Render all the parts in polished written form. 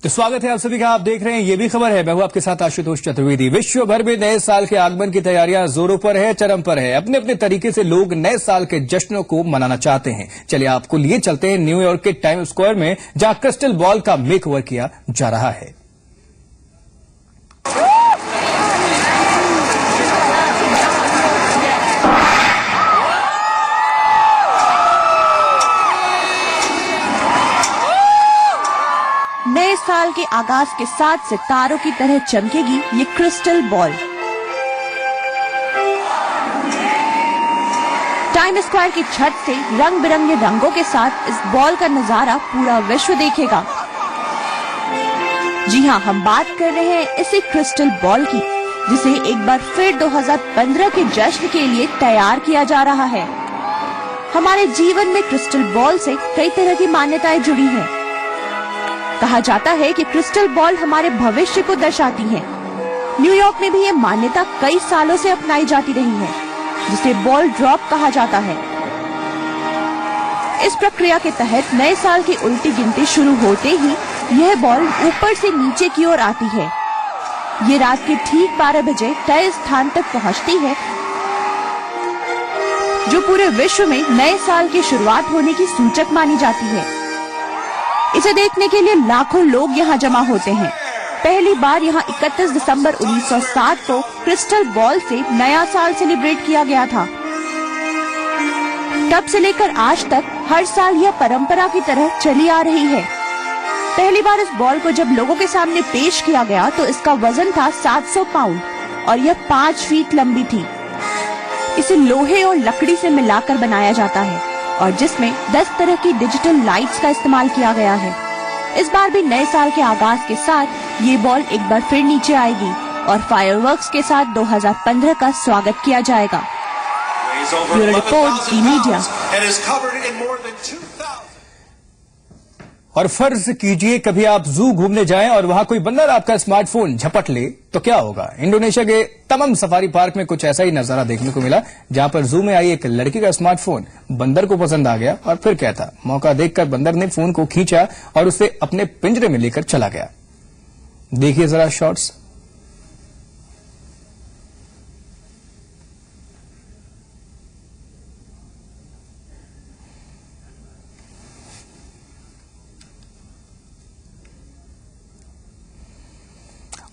तो स्वागत है आप सभी का। आप देख रहे हैं ये भी खबर है। मैं हूं आपके साथ आशुतोष चतुर्वेदी। विश्व भर में नए साल के आगमन की तैयारियां जोरों पर है, चरम पर है। अपने अपने तरीके से लोग नए साल के जश्नों को मनाना चाहते हैं। चलिए आपको लिए चलते हैं न्यूयॉर्क के टाइम स्क्वायर में, जहां क्रिस्टल बॉल का मेकओवर किया जा रहा है। नए साल के आगाज के साथ सितारों की तरह चमकेगी ये क्रिस्टल बॉल। टाइम स्क्वायर की छत से रंग बिरंगे रंगों के साथ इस बॉल का नजारा पूरा विश्व देखेगा। जी हाँ, हम बात कर रहे हैं इसी क्रिस्टल बॉल की, जिसे एक बार फिर 2015 के जश्न के लिए तैयार किया जा रहा है। हमारे जीवन में क्रिस्टल बॉल से कई तरह की मान्यताएं जुड़ी हैं। कहा जाता है कि क्रिस्टल बॉल हमारे भविष्य को दर्शाती है। न्यूयॉर्क में भी ये मान्यता कई सालों से अपनाई जाती रही है, जिसे बॉल ड्रॉप कहा जाता है। इस प्रक्रिया के तहत नए साल की उल्टी गिनती शुरू होते ही यह बॉल ऊपर से नीचे की ओर आती है। ये रात के ठीक 12 बजे तय स्थान तक पहुंचती है, जो पूरे विश्व में नए साल की शुरुआत होने की सूचक मानी जाती है। इसे देखने के लिए लाखों लोग यहाँ जमा होते हैं। पहली बार यहाँ 31 दिसंबर 1907 को क्रिस्टल बॉल से नया साल सेलिब्रेट किया गया था। तब से लेकर आज तक हर साल यह परंपरा की तरह चली आ रही है। पहली बार इस बॉल को जब लोगों के सामने पेश किया गया तो इसका वजन था 700 पाउंड और यह 5 फीट लंबी थी। इसे लोहे और लकड़ी से मिलाकर बनाया जाता है और जिसमें 10 तरह की डिजिटल लाइट्स का इस्तेमाल किया गया है। इस बार भी नए साल के आगाज के साथ ये बॉल एक बार फिर नीचे आएगी और फायरवर्क्स के साथ 2015 का स्वागत किया जाएगा। ब्यूरो रिपोर्ट, ज़ी मीडिया। और फर्ज कीजिए कभी आप जू घूमने जाएं और वहां कोई बंदर आपका स्मार्टफोन झपट ले, तो क्या होगा। इंडोनेशिया के तमाम सफारी पार्क में कुछ ऐसा ही नजारा देखने को मिला, जहां पर जू में आई एक लड़की का स्मार्टफोन बंदर को पसंद आ गया और फिर क्या था, मौका देखकर बंदर ने फोन को खींचा और उसे अपने पिंजरे में लेकर चला गया। देखिए जरा शॉट्स।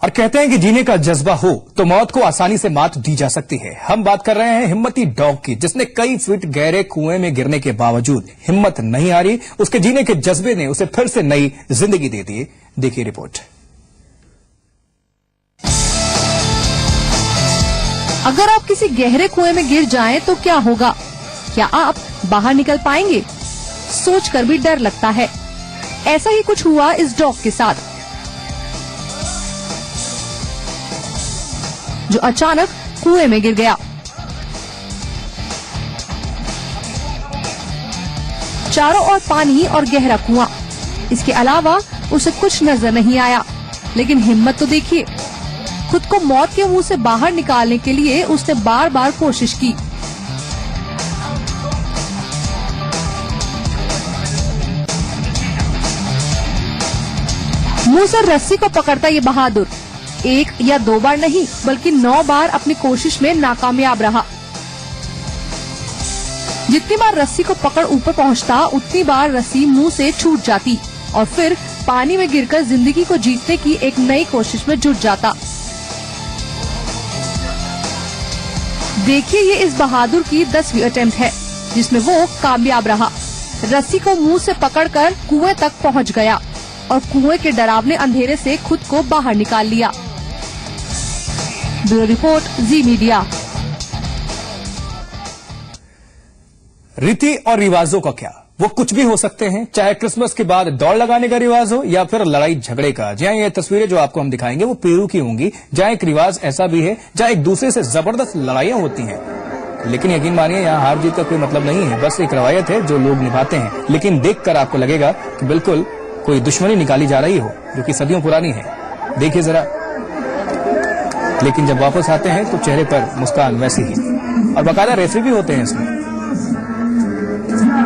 और कहते हैं कि जीने का जज्बा हो तो मौत को आसानी से मात दी जा सकती है। हम बात कर रहे हैं हिम्मती डॉग की, जिसने कई फीट गहरे कुएं में गिरने के बावजूद हिम्मत नहीं हारी। उसके जीने के जज्बे ने उसे फिर से नई जिंदगी दे दी। देखिए रिपोर्ट। अगर आप किसी गहरे कुएं में गिर जाएं तो क्या होगा? क्या आप बाहर निकल पाएंगे? सोचकर भी डर लगता है। ऐसा ही कुछ हुआ इस डॉग के साथ, जो अचानक कुएं में गिर गया। चारों ओर पानी और गहरा कुआं, इसके अलावा उसे कुछ नजर नहीं आया। लेकिन हिम्मत तो देखिए, खुद को मौत के मुंह से बाहर निकालने के लिए उसने बार बार कोशिश की। मुंह से रस्सी को पकड़ता ये बहादुर एक या 2 बार नहीं बल्कि 9 बार अपनी कोशिश में नाकामयाब रहा। जितनी बार रस्सी को पकड़ ऊपर पहुंचता, उतनी बार रस्सी मुंह से छूट जाती और फिर पानी में गिरकर जिंदगी को जीतने की एक नई कोशिश में जुट जाता। देखिए, ये इस बहादुर की 10वीं अटेम्प्ट है, जिसमें वो कामयाब रहा। रस्सी को मुंह से पकड़कर कुएं तक पहुंच गया और कुएं के डरावने अंधेरे से खुद को बाहर निकाल लिया। ब्यूरो रिपोर्ट, ज़ी मीडिया। रीति और रिवाजों का क्या, वो कुछ भी हो सकते हैं। चाहे क्रिसमस के बाद दौड़ लगाने का रिवाज हो या फिर लड़ाई झगड़े का। जहां ये तस्वीरें जो आपको हम दिखाएंगे वो पेरू की होंगी, जहां एक रिवाज ऐसा भी है जहां एक दूसरे से जबरदस्त लड़ाइयां होती हैं। लेकिन यकीन मानिए, यहाँ हार जीत का कोई मतलब नहीं है, बस एक रवायत है जो लोग निभाते हैं। लेकिन देखकर आपको लगेगा कि बिल्कुल कोई दुश्मनी निकाली जा रही हो, जो कि सदियों पुरानी है। देखिए जरा। लेकिन जब वापस आते हैं तो चेहरे पर मुस्कान वैसी ही, और बाकायदा रेफरी भी होते हैं इसमें।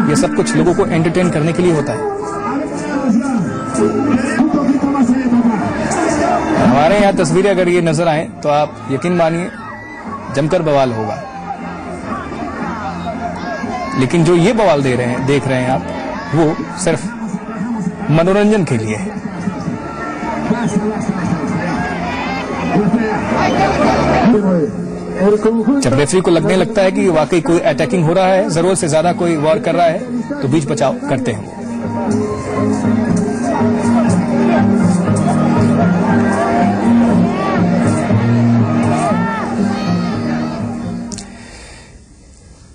ये सब कुछ लोगों को एंटरटेन करने के लिए होता है। हमारे यहाँ तस्वीरें अगर ये नजर आए तो आप यकीन मानिए जमकर बवाल होगा। लेकिन जो ये बवाल देख रहे हैं आप, वो सिर्फ मनोरंजन के लिए है। जब रेफरी को लगने लगता है कि वाकई कोई अटैकिंग हो रहा है, जरूरत से ज्यादा कोई वॉर कर रहा है, तो बीच बचाव करते हैं।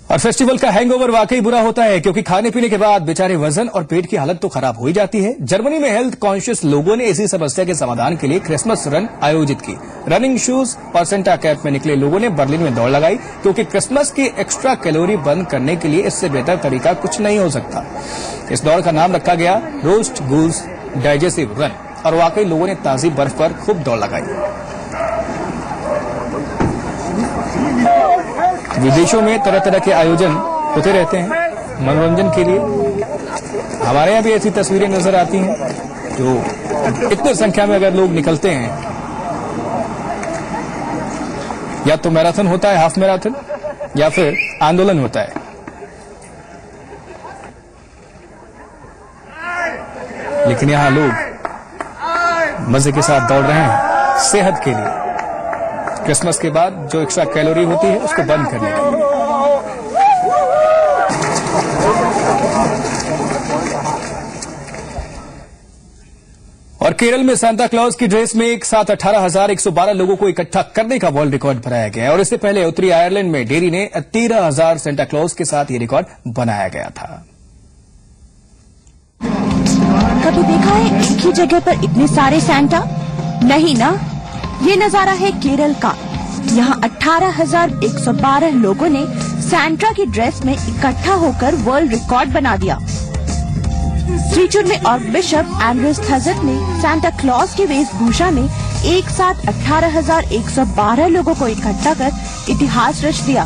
और फेस्टिवल का हैंगओवर वाकई बुरा होता है, क्योंकि खाने पीने के बाद बेचारे वजन और पेट की हालत तो खराब हो ही जाती है। जर्मनी में हेल्थ कॉन्शियस लोगों ने इसी समस्या के समाधान के लिए क्रिसमस रन आयोजित की। रनिंग शूज और सेंटा कैप में निकले लोगों ने बर्लिन में दौड़ लगाई, क्योंकि क्रिसमस की एक्स्ट्रा कैलोरी बंद करने के लिए इससे बेहतर तरीका कुछ नहीं हो सकता। इस दौड़ का नाम रखा गया रोस्ट गूस डाइजेस्टिव रन, और वाकई लोगों ने ताजी बर्फ पर खूब दौड़ लगाई। विदेशों में तरह तरह के आयोजन होते रहते हैं मनोरंजन के लिए। हमारे यहाँ भी ऐसी तस्वीरें नजर आती हैं, जो इतनी संख्या में अगर लोग निकलते हैं, या तो मैराथन होता है, हाफ मैराथन, या फिर आंदोलन होता है। लेकिन यहाँ लोग मजे के साथ दौड़ रहे हैं सेहत के लिए, क्रिसमस के बाद जो एक्स्ट्रा कैलोरी होती है उसको बंद करने के लिए। और केरल में सांता क्लॉज की ड्रेस में एक साथ 18,112 लोगों को इकट्ठा करने का वर्ल्ड रिकॉर्ड बनाया गया है। और इससे पहले उत्तरी आयरलैंड में डेरी ने 13,000 सेंटा क्लॉज के साथ ये रिकॉर्ड बनाया गया था। कभी देखा है एक ही जगह पर इतने सारे सैंटा? नहीं ना। ये नजारा है केरल का। यहाँ 18,112 लोगों ने सैंटा की ड्रेस में इकट्ठा होकर वर्ल्ड रिकॉर्ड बना दिया। त्रिचूर में और बिशप एंड्रेस थजत ने सैंटा क्लॉज की वेशभूषा में एक साथ 18,112 लोगों को इकट्ठा कर इतिहास रच दिया।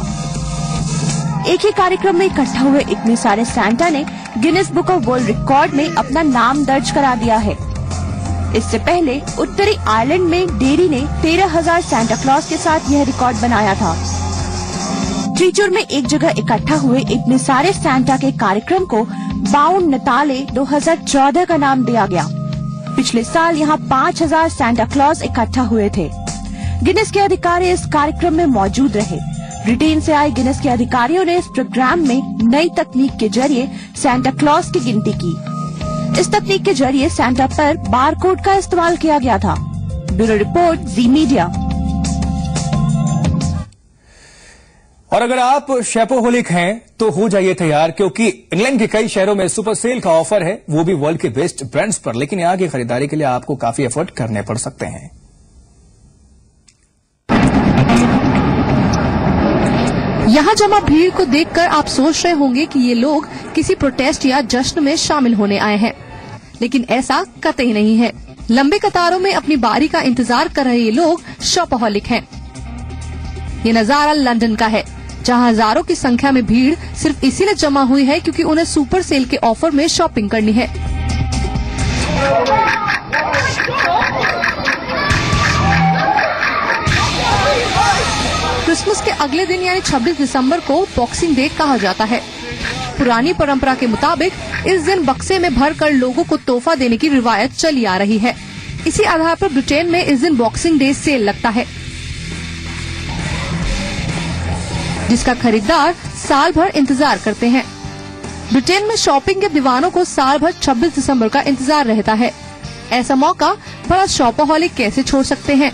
एक ही कार्यक्रम में इकट्ठा हुए इतने सारे सैंटा ने Guinness book of world record में अपना नाम दर्ज करा दिया है। इससे पहले उत्तरी आयरलैंड में डेरी ने 13,000 सैंटा क्लॉज के साथ यह रिकॉर्ड बनाया था। त्रिचूर में एक जगह इकट्ठा हुए इतने सारे सैंटा के कार्यक्रम को बाउंड नताले 2014 का नाम दिया गया। पिछले साल यहाँ 5,000 सैंटा क्लॉज इकट्ठा हुए थे। गिनीज के अधिकारी इस कार्यक्रम में मौजूद रहे। ब्रिटेन से आए गिनीज के अधिकारियों ने इस प्रोग्राम में नई तकनीक के जरिए सैंटा क्लॉज की गिनती की। इस तकनीक के जरिए सैंटा पर बारकोड का इस्तेमाल किया गया था। ब्यूरो रिपोर्ट, जी मीडिया। और अगर आप शैपोहोलिक हैं तो हो जाइए तैयार, क्योंकि इंग्लैंड के कई शहरों में सुपर सेल का ऑफर है, वो भी वर्ल्ड के बेस्ट ब्रांड्स पर। लेकिन यहाँ की खरीदारी के लिए आपको काफी एफर्ट करने पड़ सकते हैं। यहाँ जमा भीड़ को देखकर आप सोच रहे होंगे कि ये लोग किसी प्रोटेस्ट या जश्न में शामिल होने आए हैं, लेकिन ऐसा कतई नहीं है। लंबे कतारों में अपनी बारी का इंतजार कर रहे ये लोग शॉपहॉलिक हैं। ये नजारा लंदन का है, जहाँ हजारों की संख्या में भीड़ सिर्फ इसीलिए जमा हुई है क्योंकि उन्हें सुपर सेल के ऑफर में शॉपिंग करनी है। क्रिसमस के अगले दिन यानी 26 दिसंबर को बॉक्सिंग डे कहा जाता है। पुरानी परंपरा के मुताबिक इस दिन बक्से में भरकर लोगों को तोहफा देने की रिवायत चली आ रही है। इसी आधार पर ब्रिटेन में इस दिन बॉक्सिंग डे सेल लगता है, जिसका खरीदार साल भर इंतजार करते हैं। ब्रिटेन में शॉपिंग के दीवानों को साल भर 26 दिसंबर का इंतजार रहता है। ऐसा मौका बड़ा शॉपहॉलिक कैसे छोड़ सकते हैं।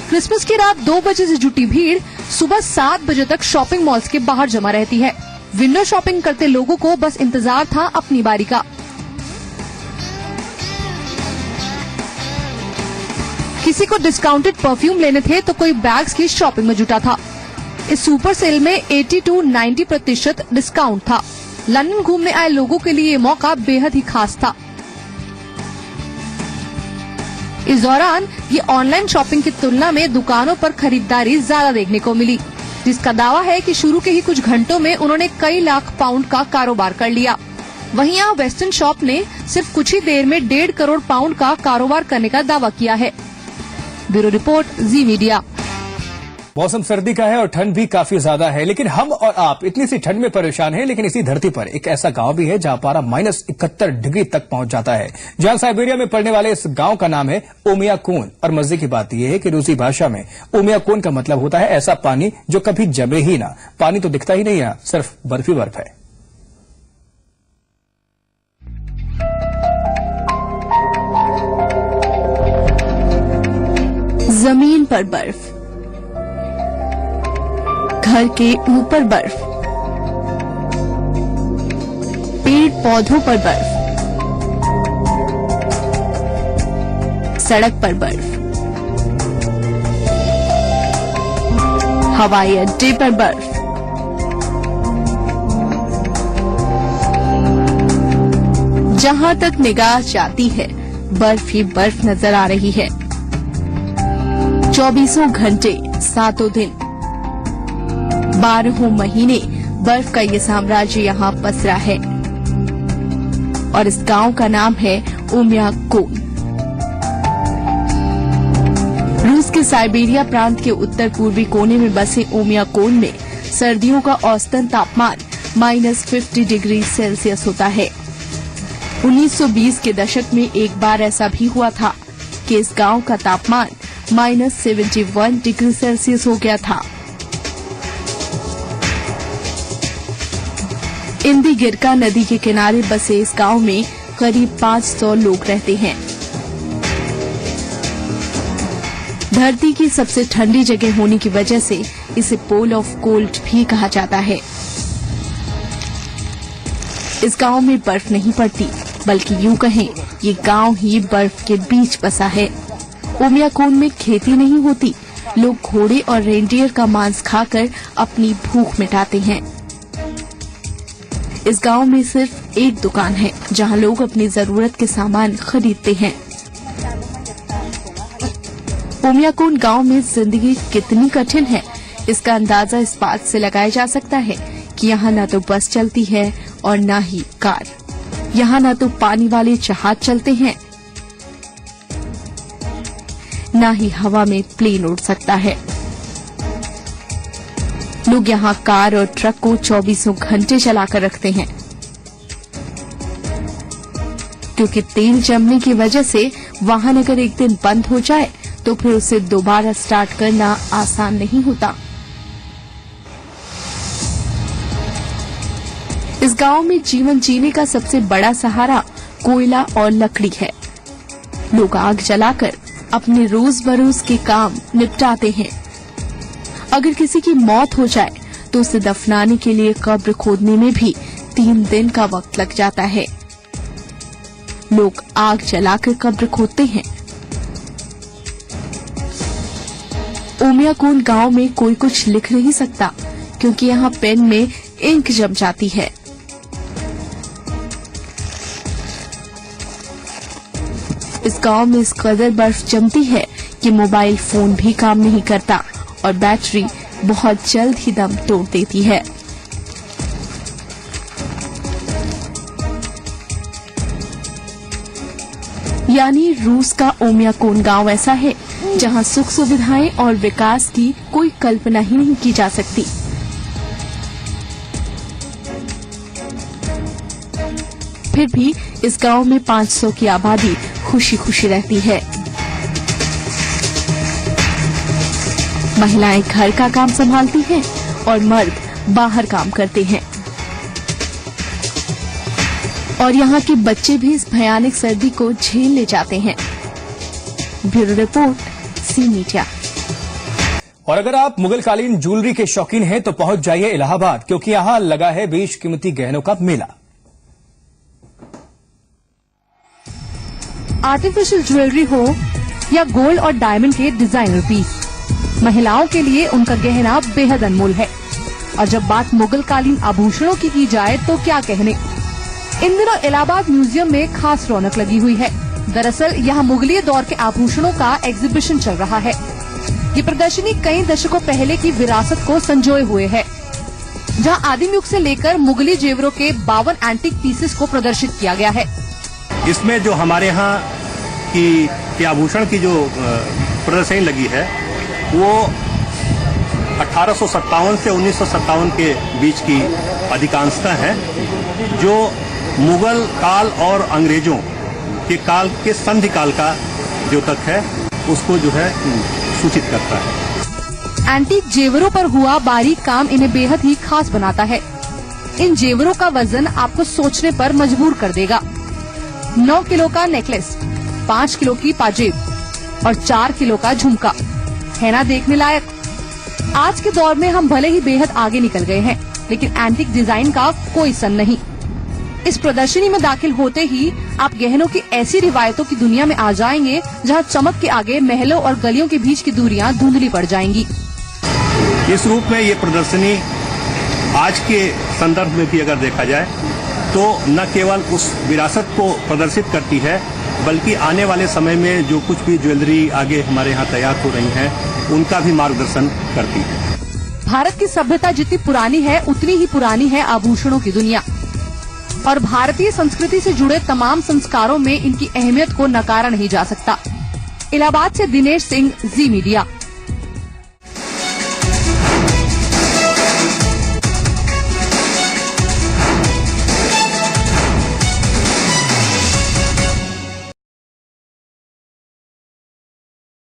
क्रिसमस की रात 2 बजे से जुटी भीड़ सुबह 7 बजे तक शॉपिंग मॉल्स के बाहर जमा रहती है। विंडो शॉपिंग करते लोगों को बस इंतजार था अपनी बारी का। किसी को डिस्काउंटेड परफ्यूम लेने थे तो कोई बैग्स की शॉपिंग में जुटा था। इस सुपर सेल में 80 to 90% डिस्काउंट था। लंदन घूमने आए लोगों के लिए ये मौका बेहद ही खास था। इस दौरान ये ऑनलाइन शॉपिंग की तुलना में दुकानों पर खरीदारी ज्यादा देखने को मिली, जिसका दावा है कि शुरू के ही कुछ घंटों में उन्होंने कई लाख पाउंड का कारोबार कर लिया। वहीं यहाँ वेस्टर्न शॉप ने सिर्फ कुछ ही देर में 1.5 करोड़ पाउंड का कारोबार करने का दावा किया है। ब्यूरो रिपोर्ट, जी मीडिया। मौसम सर्दी का है और ठंड भी काफी ज्यादा है, लेकिन हम और आप इतनी सी ठंड में परेशान हैं। लेकिन इसी धरती पर एक ऐसा गांव भी है जहां पारा -71 डिग्री तक पहुंच जाता है। जहां साइबेरिया में पड़ने वाले इस गांव का नाम है ओमियाकोन। और मजे की बात यह है कि रूसी भाषा में ओमियाकोन का मतलब होता है ऐसा पानी जो कभी जमे ही ना। पानी तो दिखता ही नहीं है, सिर्फ बर्फ ही बर्फ है। जमीन पर बर्फ, घर के ऊपर बर्फ, पेड़ पौधों पर बर्फ, सड़क पर बर्फ, हवाई अड्डे पर बर्फ, जहां तक निगाह जाती है बर्फ ही बर्फ नजर आ रही है। 24 घंटे 7 दिन 12 महीने बर्फ का ये साम्राज्य यहाँ पसरा है और इस गांव का नाम है ओमियाकोन। रूस के साइबेरिया प्रांत के उत्तर पूर्वी कोने में बसे ओमियाकोन में सर्दियों का औसतन तापमान -50 डिग्री सेल्सियस होता है। 1920 के दशक में एक बार ऐसा भी हुआ था कि इस गांव का तापमान -71 डिग्री सेल्सियस हो गया था। इंदी गिरका नदी के किनारे बसे इस गांव में करीब 500 लोग रहते हैं। धरती की सबसे ठंडी जगह होने की वजह से इसे पोल ऑफ कोल्ड भी कहा जाता है। इस गांव में बर्फ नहीं पड़ती, बल्कि यूं कहें ये गांव ही बर्फ के बीच बसा है। ओमियाकोन में खेती नहीं होती। लोग घोड़े और रेंडियर का मांस खाकर अपनी भूख मिटाते हैं। इस गांव में सिर्फ एक दुकान है जहां लोग अपनी जरूरत के सामान खरीदते हैं। ओमियाकोन गांव में जिंदगी कितनी कठिन है, इसका अंदाजा इस बात से लगाया जा सकता है कि यहाँ न तो बस चलती है और न ही कार। यहाँ न तो पानी वाले जहाज चलते हैं, न ही हवा में प्लेन उड़ सकता है। लोग यहाँ कार और ट्रक को 24 घंटे चलाकर रखते हैं, क्योंकि तेल जमने की वजह से वाहन अगर एक दिन बंद हो जाए तो फिर उसे दोबारा स्टार्ट करना आसान नहीं होता। इस गांव में जीवन जीने का सबसे बड़ा सहारा कोयला और लकड़ी है। लोग आग जलाकर अपने रोज बरोज के काम निपटाते हैं। अगर किसी की मौत हो जाए तो उसे दफनाने के लिए कब्र खोदने में भी 3 दिन का वक्त लग जाता है। लोग आग जलाकर कब्र खोदते हैं। ओमियाकोन गांव में कोई कुछ लिख नहीं सकता, क्योंकि यहाँ पेन में इंक जम जाती है। इस गांव में इस कदर बर्फ जमती है कि मोबाइल फोन भी काम नहीं करता और बैटरी बहुत जल्द ही दम तोड़ देती है। यानी रूस का ओमियाकोन गांव ऐसा है जहां सुख सुविधाएं और विकास की कोई कल्पना ही नहीं की जा सकती। फिर भी इस गांव में 500 की आबादी खुशी खुशी रहती है। महिलाएं घर का काम संभालती हैं और मर्द बाहर काम करते हैं। और यहाँ के बच्चे भी इस भयानक सर्दी को झेल ले जाते हैं। Bureau report, C media. और अगर आप मुगलकालीन ज्वेलरी के शौकीन हैं तो पहुंच जाइए इलाहाबाद, क्योंकि यहाँ लगा है बेशकीमती गहनों का मेला। आर्टिफिशियल ज्वेलरी हो या गोल्ड और डायमंड के डिजाइनर पीस, महिलाओं के लिए उनका गहना बेहद अनमोल है। और जब बात मुगलकालीन आभूषणों की जाए तो क्या कहने। इन दिनों इलाहाबाद म्यूजियम में खास रौनक लगी हुई है। दरअसल यहाँ मुगलिय दौर के आभूषणों का एग्जीबिशन चल रहा है। ये प्रदर्शनी कई दशकों पहले की विरासत को संजोए हुए है, जहाँ आदिम युग से लेकर मुगली जेवरों के 52 एंटीक पीसेस को प्रदर्शित किया गया है। इसमें जो हमारे यहाँ कि आभूषण की जो प्रदर्शनी लगी है वो 1857 से 1957 के बीच की अधिकांशता है, जो मुगल काल और अंग्रेजों के काल के संधि काल का जो तक है उसको जो है सूचित करता है। एंटीक जेवरों पर हुआ बारीक काम इन्हें बेहद ही खास बनाता है। इन जेवरों का वजन आपको सोचने पर मजबूर कर देगा। 9 किलो का नेकलेस, 5 किलो की पाजेब और 4 किलो का झुमका है ना देखने लायक। आज के दौर में हम भले ही बेहद आगे निकल गए हैं, लेकिन एंटीक डिजाइन का कोई सन नहीं। इस प्रदर्शनी में दाखिल होते ही आप गहनों की ऐसी रिवायतों की दुनिया में आ जाएंगे जहां चमक के आगे महलों और गलियों के बीच की दूरियां धुंधली पड़ जाएंगी। इस रूप में ये प्रदर्शनी आज के संदर्भ में भी अगर देखा जाए तो न केवल उस विरासत को प्रदर्शित करती है, बल्कि आने वाले समय में जो कुछ भी ज्वेलरी आगे हमारे यहाँ तैयार हो रही हैं उनका भी मार्गदर्शन करती है। भारत की सभ्यता जितनी पुरानी है उतनी ही पुरानी है आभूषणों की दुनिया, और भारतीय संस्कृति से जुड़े तमाम संस्कारों में इनकी अहमियत को नकारा नहीं जा सकता। इलाहाबाद से दिनेश सिंह, जी मीडिया।